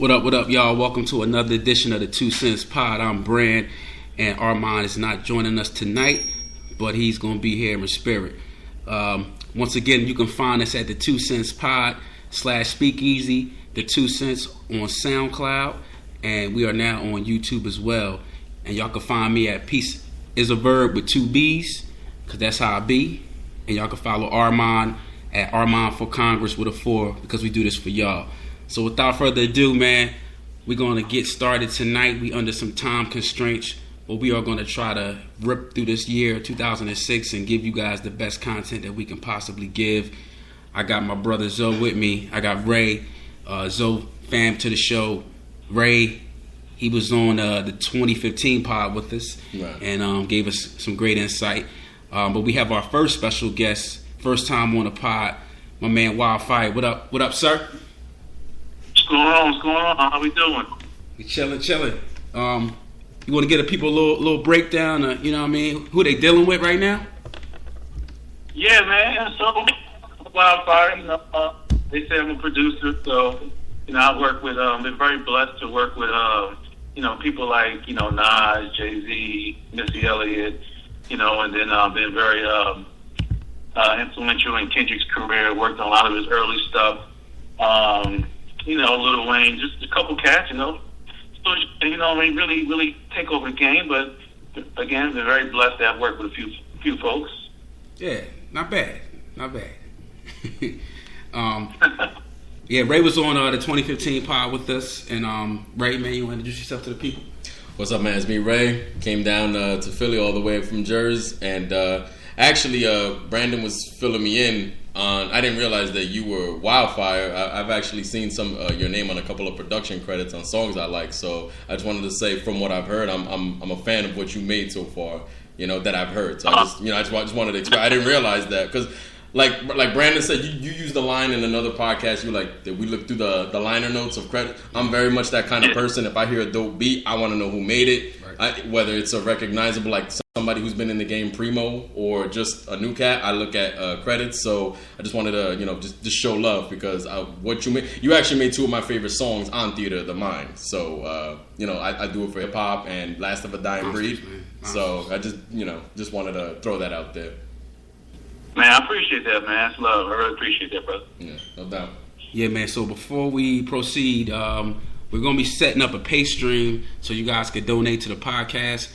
What up, y'all? Welcome to another edition of the 2 Cents Pod. I'm Brand, and Armand is not joining us tonight, but he's going to be here in spirit. Once again, you can find us at the 2 Cents Pod /Speakeasy, the 2 Cents on SoundCloud, and we are now on YouTube as well. And y'all can find me at Peace is a Verb with 2 B's, because that's how I be. And y'all can follow Armand at Armand for Congress with a 4, because we do this for y'all. So without further ado, man, we're going to get started tonight. We under some time constraints, but we are going to try to rip through this year, 2006, and give you guys the best content that we can possibly give. I got my brother Zoe with me. I got Ray, Zoe fam to the show. Ray, he was on the 2015 pod with us, right, and gave us some great insight. But we have our first special guest, first time on the pod, my man Wildfire. What up? What up, sir? What's going on? How we doing? We chilling. You want to give the people a little breakdown of, you know what I mean, who they dealing with right now? Yeah, man. So, Wildfire, they say I'm a producer, so, I work with, been very blessed to work with, people like, Nas, Jay-Z, Missy Elliott, and then been very influential in Kendrick's career, worked on a lot of his early stuff. Lil Wayne, just a couple cats, so, really take over the game. But again, been very blessed to have worked with a few folks. Yeah, not bad. Yeah, Ray was on the 2015 pod with us, and Ray, man, you want to introduce yourself to the people? What's up, man? It's me, Ray. Came down to Philly all the way from Jersey, and actually, Brandon was filling me in. I didn't realize that you were Wildfire. I've actually seen some your name on a couple of production credits on songs I like. So I just wanted to say, from what I've heard, I'm a fan of what you made so far. That I've heard. So I just wanted to express. I didn't realize that because, like Brandon said, you used the line in another podcast. You like that we look through the liner notes of credit. I'm very much that kind of person. If I hear a dope beat, I want to know who made it. Right. Whether it's a recognizable, like somebody who's been in the game primo or just a new cat, I look at credits. So I just wanted to, just show love because what you made, you actually made 2 of my favorite songs on Theater of the Mind. So, I do it for hip hop and Last of a Dying Breed. So I just wanted to throw that out there. Man, I appreciate that, man. That's love. I really appreciate that, brother. Yeah, no doubt. Yeah, man. So before we proceed, we're going to be setting up a pay stream so you guys can donate to the podcast.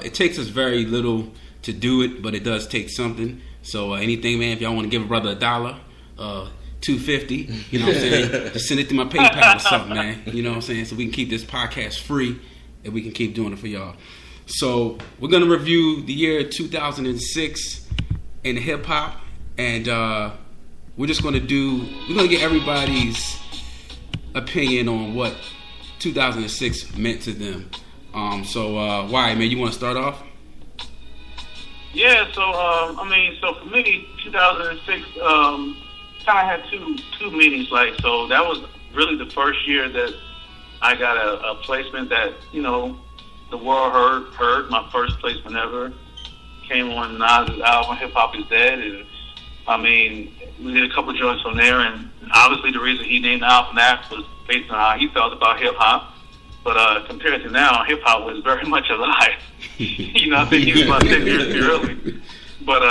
It takes us very little to do it, but it does take something. So anything, man, if y'all want to give a brother $1, $2.50, you know what I'm saying? Just send it through my PayPal or something, man. You know what I'm saying? So we can keep this podcast free and we can keep doing it for y'all. So we're going to review the year 2006 in hip hop, and we're going to get everybody's opinion on what 2006 meant to them. Why, man, you want to start off? Yeah, so for me, 2006 kind of had two meanings. So that was really the first year that I got a placement that the world heard. My first placement ever came on Nas' album Hip Hop Is Dead, and we did a couple of joints on there, and obviously the reason he named the album that was based on how he felt about hip hop. But compared to now, hip hop was very much alive. I think he was about 10 years too early. But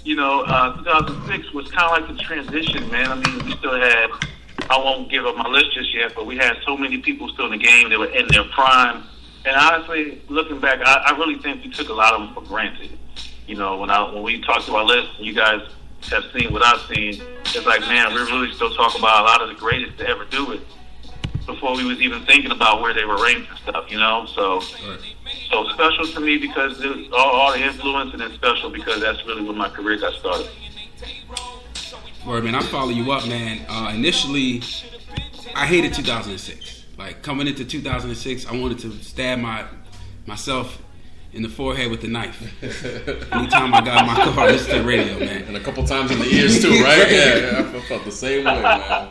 2006 was kind of like the transition, man. We still had, I won't give up my list just yet, but we had so many people still in the game that were in their prime. And honestly, looking back, I really think we took a lot of them for granted. When we talked to our list, and you guys have seen what I've seen, it's like, man, we're really still talking about a lot of the greatest to ever do it before we was even thinking about where they were ranked and stuff, So special to me because it was all the influence, and then special because that's really when my career got started. Word, man, I follow you up, man. Initially, I hated 2006. Like, coming into 2006, I wanted to stab myself in the forehead with a knife. Anytime I got in my car, I listened to the radio, man. And a couple times in the ears, too, right? Yeah, I felt the same way, man.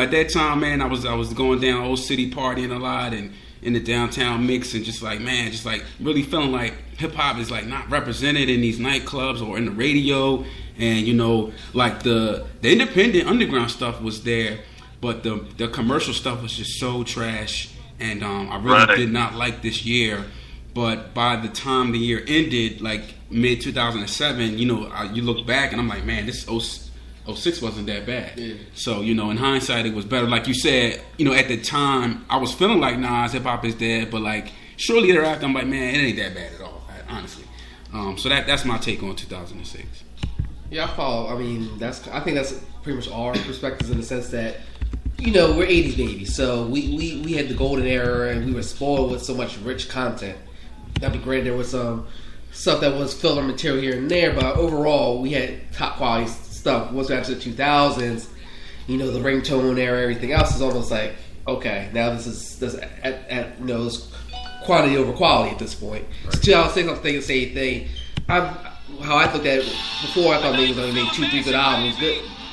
At that time, man, I was going down Old City partying a lot and in the downtown mix, and just really feeling like hip hop is like not represented in these nightclubs or in the radio, and the independent underground stuff was there, but the commercial stuff was just so trash, and I really did not like this year. But by the time the year ended, like mid 2007, you look back and I'm like, man, this 06 wasn't that bad. Yeah. So, in hindsight, it was better. Like you said, at the time, I was feeling like Nas, hip hop is dead, but like shortly thereafter, I'm like, man, it ain't that bad at all, honestly. So that's my take on 2006. Yeah, I follow. I mean, I think that's pretty much our perspectives in the sense that, we're 80s babies, so we had the golden era and we were spoiled with so much rich content. That'd be great. There was some stuff that was filler material here and there, but overall, we had top quality stuff. Once we got to the 2000s, the ringtone era, everything else is almost like, okay, now this is it's quantity over quality at this point. Right. So 2006, I'm thinking the same thing. How I looked at it before, I thought maybe it was only made 2-3 good albums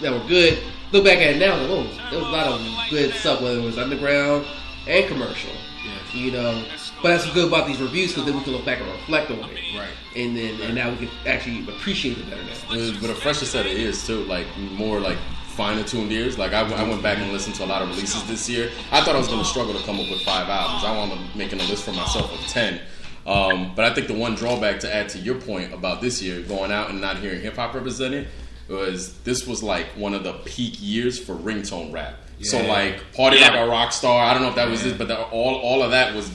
that were good. Look back at it now, there was a lot of good stuff, whether it was underground and commercial. Yeah. But that's what's good about these reviews, because then we can look back and reflect on it. Right. And now we can actually appreciate it better now. But a fresher set of ears, too. Like, more, like, finer tuned ears. Like, I went back and listened to a lot of releases this year. I thought I was going to struggle to come up with 5 albums. I wound up making a list for myself of 10. But I think the one drawback, to add to your point about this year, going out and not hearing hip-hop represented, was this was, like, one of the peak years for ringtone rap. Yeah. So like Party Like a Rock Star, I don't know if that was it, but all of that was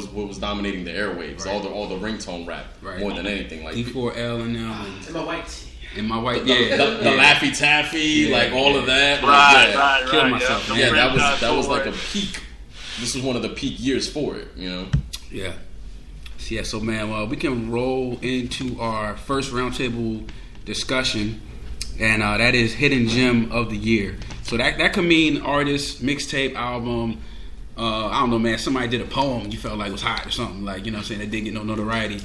what was dominating the airwaves. Right. All the ringtone rap more than anything. Like D4L and them, and my white tee. In my white, the Laffy Taffy, like all of that. Right. Killed myself. Yeah, that was like a peak. This was one of the peak years for it. Yeah. So man, we can roll into our first roundtable discussion. And that is Hidden Gem of the Year. So that could mean artist, mixtape, album. I don't know, man. Somebody did a poem you felt like was hot or something. Like, what I'm saying? That didn't get no notoriety.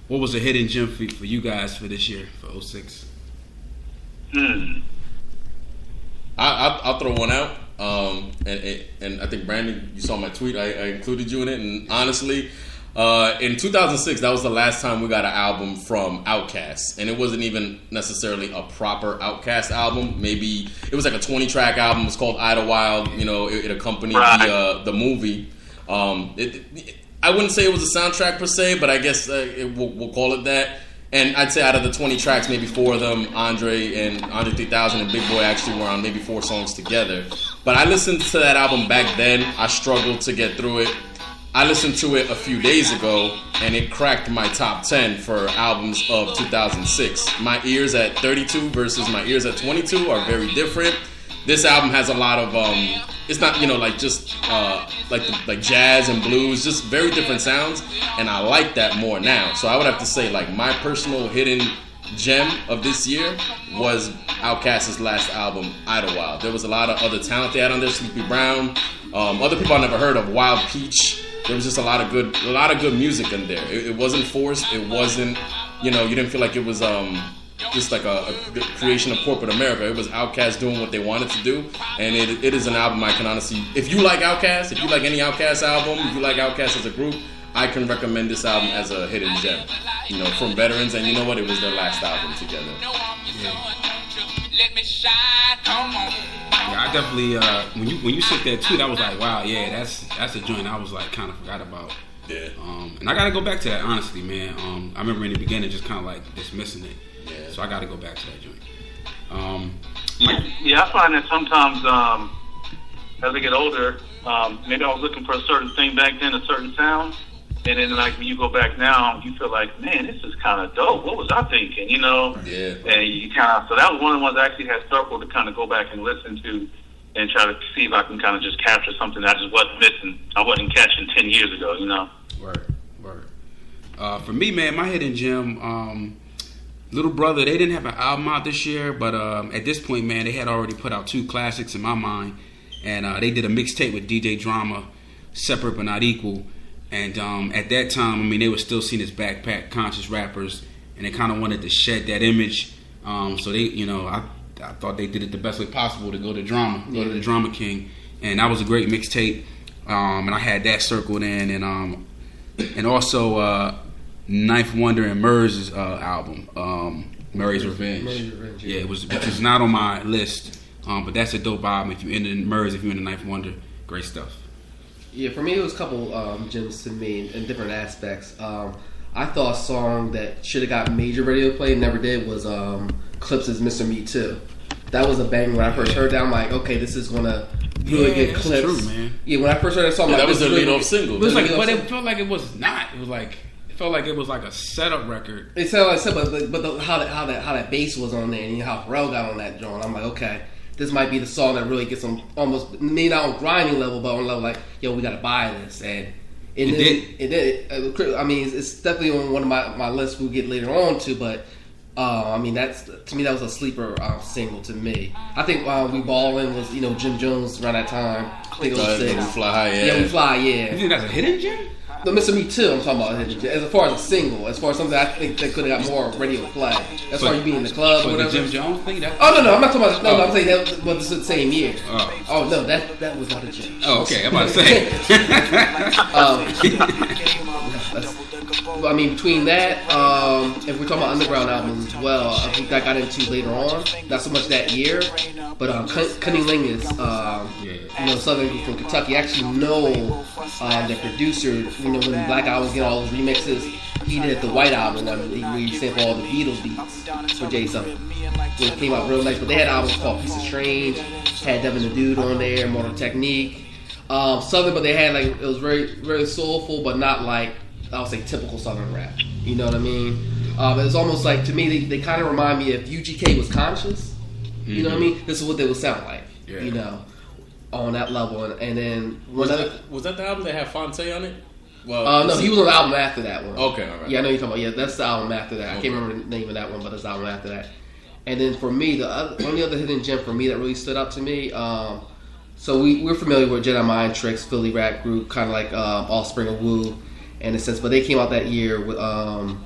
What was a hidden gem for you guys for this year, for 06? I'll throw one out. And I think, Brandon, you saw my tweet. I included you in it. And honestly, in 2006, that was the last time we got an album from Outkast, and it wasn't even necessarily a proper Outkast album. Maybe it was like a 20-track album. It was called Idlewild. It accompanied the movie. I wouldn't say it was a soundtrack per se, but I guess we'll call it that. And I'd say out of the 20 tracks, maybe 4 of them, Andre 3000 and Big Boy actually were on maybe 4 songs together. But I listened to that album back then. I struggled to get through it. I listened to it a few days ago, and it cracked my top 10 for albums of 2006. My ears at 32 versus my ears at 22 are very different. This album has a lot of, it's not, like just like jazz and blues, just very different sounds, and I like that more now. So I would have to say, like, my personal hidden gem of this year was Outkast's last album, Idlewild. There was a lot of other talent they had on there, Sleepy Brown, other people I never heard of, Wild Peach. There was just a lot of good music in there. It wasn't forced. It wasn't, you didn't feel like it was just like a creation of corporate America. It was Outkast doing what they wanted to do, and it is an album I can honestly, if you like Outkast, if you like any Outkast album, if you like Outkast as a group, I can recommend this album as a hidden gem. From veterans, and you know what? It was their last album together. Yeah, I definitely when you sent that tweet, I was like, wow, yeah, that's a joint I was like kind of forgot about. Yeah. And I got to go back to that, honestly, man. I remember in the beginning just kind of like dismissing it. Yeah. So I got to go back to that joint. I find that sometimes as I get older, maybe I was looking for a certain thing back then, a certain sound. And then, like, when you go back now, you feel like, man, this is kind of dope. What was I thinking, Yeah. And you kind of, so that was one of the ones I actually had circled to kind of go back and listen to and try to see if I can kind of just capture something that I just wasn't missing. I wasn't catching 10 years ago, Word. For me, man, my hidden gem, Little Brother, they didn't have an album out this year, but at this point, man, they had already put out 2 classics in my mind. And they did a mixtape with DJ Drama, Separate But Not Equal. And at that time, they were still seen as backpack conscious rappers, and they kind of wanted to shed that image. So they, I thought they did it the best way possible to go to the Drama King, and that was a great mixtape. And I had that circled in, and also Ninth Wonder and Murs' album, Murray's Revenge. Yeah, which is not on my list. But that's a dope album. If you're into Murs, if you're into Ninth Wonder, great stuff. Yeah, for me it was a couple gems to me in different aspects. I thought a song that should have got major radio play and never did was Clips' Mr. Me Too. That was a bang when I first heard that. I'm like, okay, this is gonna really get Clips. True, man. Yeah, when I first heard that song, that was their lead-off single. It was like, but it felt like it was not. It felt like it was like a setup record. It sounded like but how that bass was on there and how Pharrell got on that joint. I'm like, okay, this might be the song that really gets them almost maybe not on grinding level, but on level like, yo, we gotta buy this. And it did. I mean, it's definitely on one of my lists we'll get later on to, but. I mean, to me that was a sleeper single to me. I think We Ballin' was Jim Jones around that time. I think it was 6. We Fly High, yeah. We Fly, yeah. You think that's a hidden gem? No, Mr. Me Too, I'm talking about hidden gem. As far as a single, as far as something I think that could have got more radio play. As far as you being in the club or whatever. The Jim Jones thing? No, I'm not talking about. No, I'm saying that was the same year. Oh no, that was not a gem. Oh, okay, I'm about to say. I mean, between that, if we're talking about underground albums as well, I think that got into later on. Not so much that year, but Cunnilingus, Southern from Kentucky. I actually know the producer. When Black Album get all those remixes, he did the White Album where he sampled all the Beatles beats for Jason. It came out real nice. But they had albums called Piece of Strange, had Devin the Dude on there, Mortal Technique, Southern, but they had it was very very soulful, but not like. I would say typical Southern rap. You know what I mean? It's almost like, to me, they kind of remind me if UGK was conscious. You know what I mean? This is what they would sound like. Yeah. On that level. And then was that the album that had Fonte on it? Well, no, he was on the album after that one. Okay, all right. Yeah, I know you're talking about. Yeah, that's the album after that. I can't remember the name of that one, but it's the album after that. And then for me, the only other hidden gem for me that really stood out to me. So we're familiar with Jedi Mind Tricks, Philly rap group, kind of like Offspring of Wu. In a sense, but they came out that year with a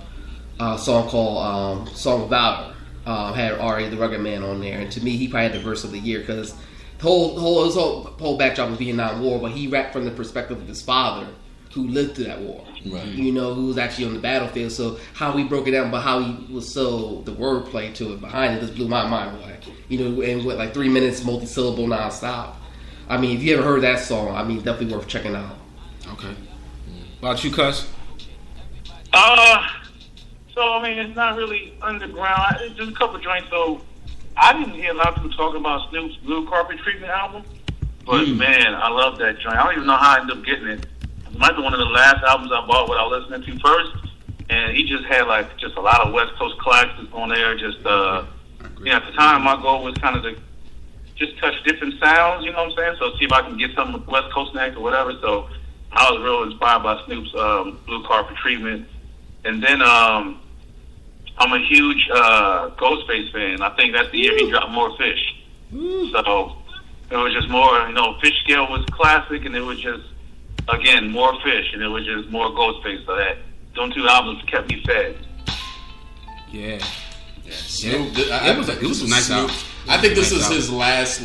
song called "Song of Valor." Had R.A. the Rugged Man on there, and to me, he probably had the verse of the year because the whole backdrop of Vietnam War, but he rapped from the perspective of his father, who lived through that war. Right. Who was actually on the battlefield. So how he broke it down, but how he was the wordplay to it behind it just blew my mind away. And went like 3 minutes, multi-syllable, nonstop. I mean, if you ever heard that song, I mean, definitely worth checking out. Okay. About you, Cuss? So, I mean, it's not really underground. It's just a couple joints. So, I didn't hear a lot of people talking about Snoop's Blue Carpet Treatment album. But, man, I love that joint. I don't even know how I ended up getting it. It might be one of the last albums I bought without listening to first. And he just had, just a lot of West Coast classics on there. Just, at the time, my goal was kind of to just touch different sounds, you know what I'm saying? So, see if I can get something with West Coast next or whatever. So, I was real inspired by Snoop's Blue Carpet Treatment. And then I'm a huge Ghostface fan. I think that's the year he dropped More Fish. So it was just more, Fish Scale was classic, and it was just, again, More Fish, and it was just more Ghostface. So those 2 albums kept me fed. Yeah. Snoop, it was a nice album. I think this is his last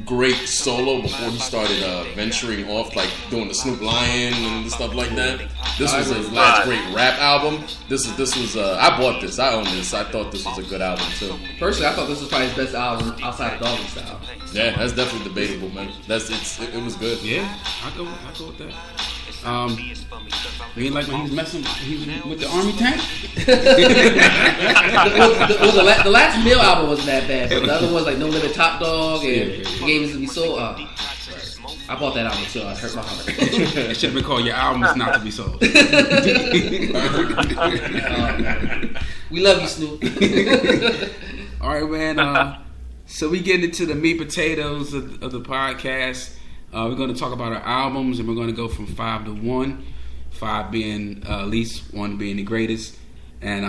great solo before he started venturing off doing the Snoop Lion and stuff like that. This was his last great rap album. This was I bought this. I own this. I thought this was a good album too. Personally, I thought this was probably his best album outside of Doggy Style. Yeah, that's definitely debatable, man. It was good. Yeah, I go with that. You ain't like when he was with the Army tank? the last Mill album wasn't that bad, but the other ones like No Limit Top Dog and Games to Be Sold. I bought that album too. I hurt my heart. It should have been called Your Album Is Not to Be Sold. We love you, Snoop. All right, man. So we getting into the meat potatoes of the podcast. We're going to talk about our albums, and we're going to go from 5 to 1. 5 being least, 1 being the greatest. And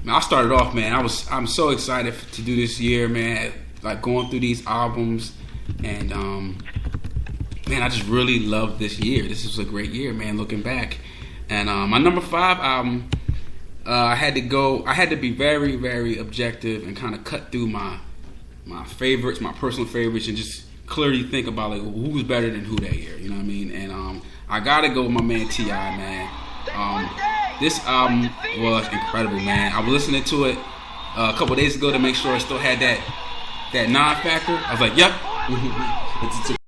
I started off, man. I'm so excited to do this year, man. Going through these albums, and man, I just really loved this year. This was a great year, man. Looking back, and my number 5 album, I had to be very, very objective and kind of cut through my favorites, my personal favorites, and just clearly think about who's better than who that year. You know what I mean? And I gotta go with my man T.I., man. This album was incredible, man. I was listening to it a couple days ago to make sure it still had that that non factor, I was like, yep. It's a